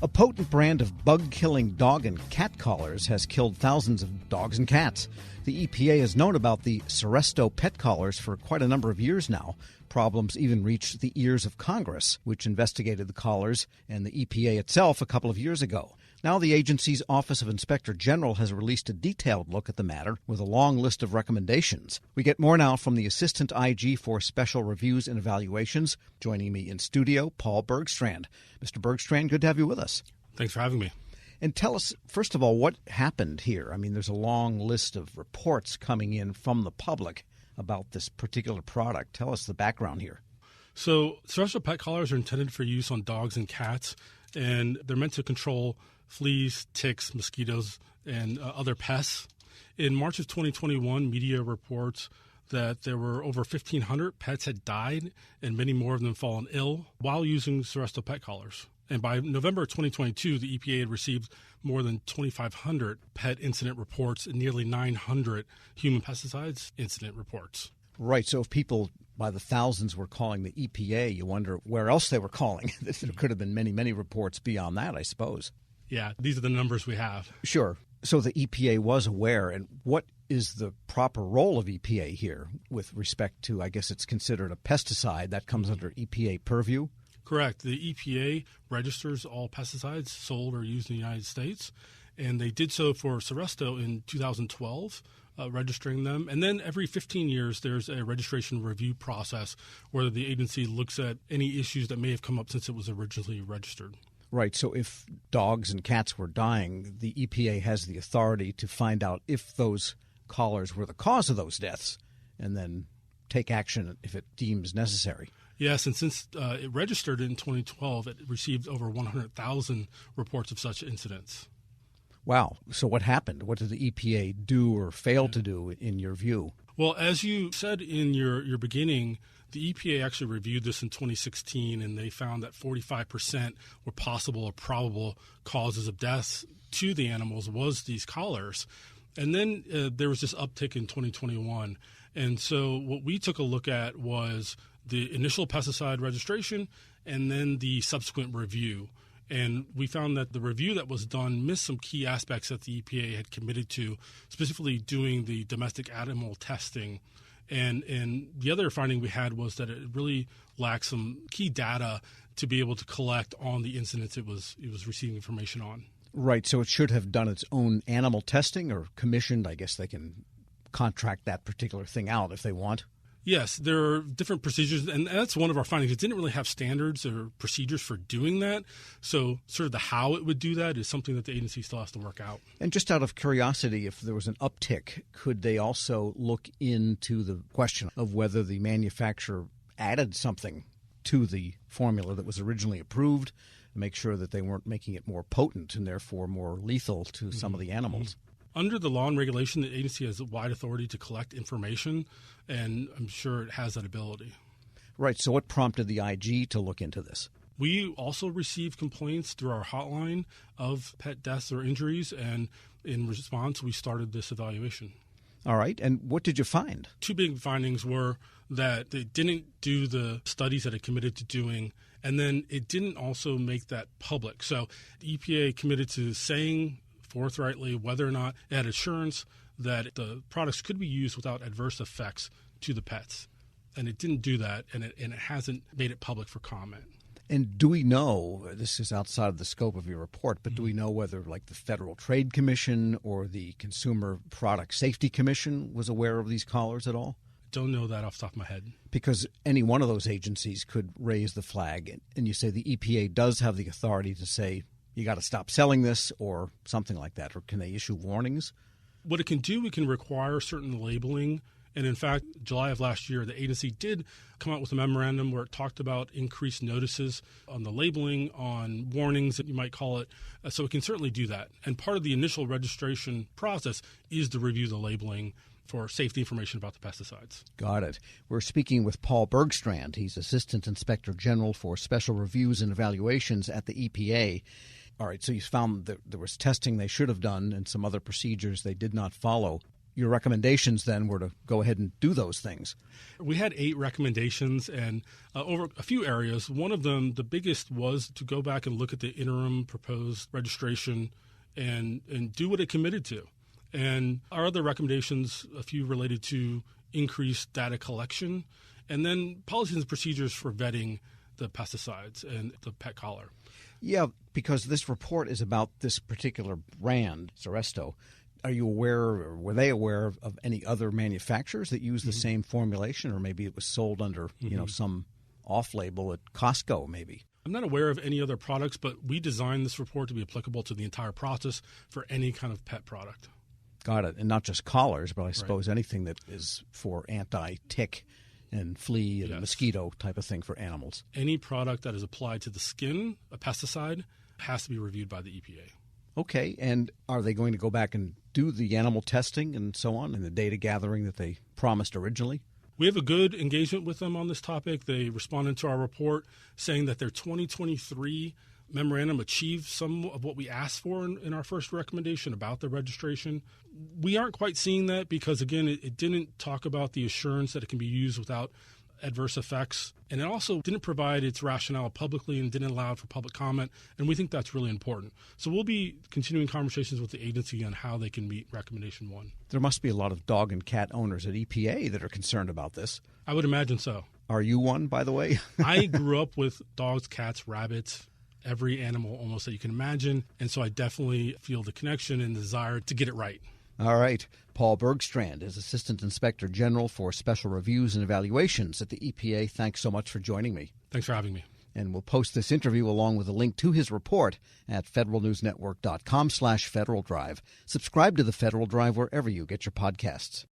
A potent brand of bug-killing dog and cat collars has killed thousands of dogs and cats. The EPA has known about the Seresto Pet Collars for quite a number of years now. Problems even reached the ears of Congress, which investigated the collars and the EPA itself a couple of years ago. Now the agency's Office of Inspector General has released a detailed look at the matter with a long list of recommendations. We get more now from the Assistant IG for Special Reviews and Evaluations. Joining me in studio, Paul Bergstrand. Mr. Bergstrand, good to have you with us. Thanks for having me. And tell us, first of all, what happened here? I mean, there's a long list of reports coming in from the public about this particular product. Tell us the background here. So Seresto Pet Collars are intended for use on dogs and cats, and they're meant to control fleas, ticks, mosquitoes, and other pests. In March of 2021, media reports that there were over 1,500 pets had died and many more of them fallen ill while using Seresto Pet Collars. And by November of 2022, the EPA had received more than 2,500 pet incident reports and nearly 900 human pesticides incident reports. Right. So if people by the thousands were calling the EPA, you wonder where else they were calling. There could have been many, many reports beyond that, I suppose. Yeah, these are the numbers we have. Sure. So the EPA was aware. And what is the proper role of EPA here with respect to, I guess it's considered a pesticide that comes under EPA purview? Correct. The EPA registers all pesticides sold or used in the United States, and they did so for Seresto in 2012, registering them. And then every 15 years, there's a registration review process where the agency looks at any issues that may have come up since it was originally registered. Right. So if dogs and cats were dying, the EPA has the authority to find out if those collars were the cause of those deaths and then take action if it deems necessary. Yes, and since it registered in 2012, it received over 100,000 reports of such incidents. Wow. So what happened? What did the EPA do or fail to do in your view? Well, as you said in your beginning, the EPA actually reviewed this in 2016, and they found that 45% were possible or probable causes of deaths to the animals was these collars. And then there was this uptick in 2021. And so what we took a look at was the initial pesticide registration and then the subsequent review. And we found that the review that was done missed some key aspects that the EPA had committed to, specifically doing the domestic animal testing. And the other finding we had was that it really lacked some key data to be able to collect on the incidents it was receiving information on. Right. So it should have done its own animal testing or commissioned. I guess they can contract that particular thing out if they want. Yes, there are different procedures, and that's one of our findings. It didn't really have standards or procedures for doing that, so sort of the how it would do that is something that the agency still has to work out. And just out of curiosity, if there was an uptick, could they also look into the question of whether the manufacturer added something to the formula that was originally approved and make sure that they weren't making it more potent and therefore more lethal to some of the animals? Under the law and regulation, the agency has wide authority to collect information, and I'm sure it has that ability. Right. So what prompted the IG to look into this? We also received complaints through our hotline of pet deaths or injuries, and in response, we started this evaluation. All right. And what did you find? Two big findings were that they didn't do the studies that it committed to doing, and then it didn't also make that public. So the EPA committed to saying forthrightly whether or not it had assurance that the products could be used without adverse effects to the pets. And it didn't do that, and it hasn't made it public for comment. And do we know, this is outside of the scope of your report, but do we know whether like the Federal Trade Commission or the Consumer Product Safety Commission was aware of these collars at all? Don't know that off the top of my head. Because any one of those agencies could raise the flag, and you say the EPA does have the authority to say, you got to stop selling this or something like that, or can they issue warnings? What it can do, we can require certain labeling. And in fact, July of last year, the agency did come out with a memorandum where it talked about increased notices on the labeling, on warnings that you might call it. So it can certainly do that. And part of the initial registration process is to review the labeling for safety information about the pesticides. Got it. We're speaking with Paul Bergstrand. He's Assistant Inspector General for Special Reviews and Evaluations at the EPA. All right, so you found that there was testing they should have done and some other procedures they did not follow. your recommendations then were to go ahead and do those things. We had 8 recommendations, and over a few areas. One of them, the biggest, was to go back and look at the interim proposed registration and do what it committed to. And our other recommendations, a few related to increased data collection, and then policies and procedures for vetting the pesticides and the pet collar. Yeah, because this report is about this particular brand, Seresto. Are you aware, or were they aware of any other manufacturers that use the same formulation, or maybe it was sold under, some off-label at Costco, maybe? I'm not aware of any other products, but we designed this report to be applicable to the entire process for any kind of pet product. Got it. And not just collars, but I suppose anything that is for anti-tick and flea and mosquito type of thing for animals. Any product that is applied to the skin, a pesticide, has to be reviewed by the EPA. Okay, and are they going to go back and do the animal testing and so on and the data gathering that they promised originally? We have a good engagement with them on this topic. They responded to our report saying that their 2023 memorandum achieved some of what we asked for in our first recommendation about the registration. We aren't quite seeing that because, again, it didn't talk about the assurance that it can be used without adverse effects. And it also didn't provide its rationale publicly and didn't allow for public comment. And we think that's really important. So we'll be continuing conversations with the agency on how they can meet recommendation 1. There must be a lot of dog and cat owners at EPA that are concerned about this. I would imagine so. Are you one, by the way? I grew up with dogs, cats, rabbits, every animal almost that you can imagine. And so I definitely feel the connection and desire to get it right. All right. Paul Bergstrand is Assistant Inspector General for Special Reviews and Evaluations at the EPA. Thanks so much for joining me. Thanks for having me. And we'll post this interview along with a link to his report at federalnewsnetwork.com/Federal Drive. Subscribe to the Federal Drive wherever you get your podcasts.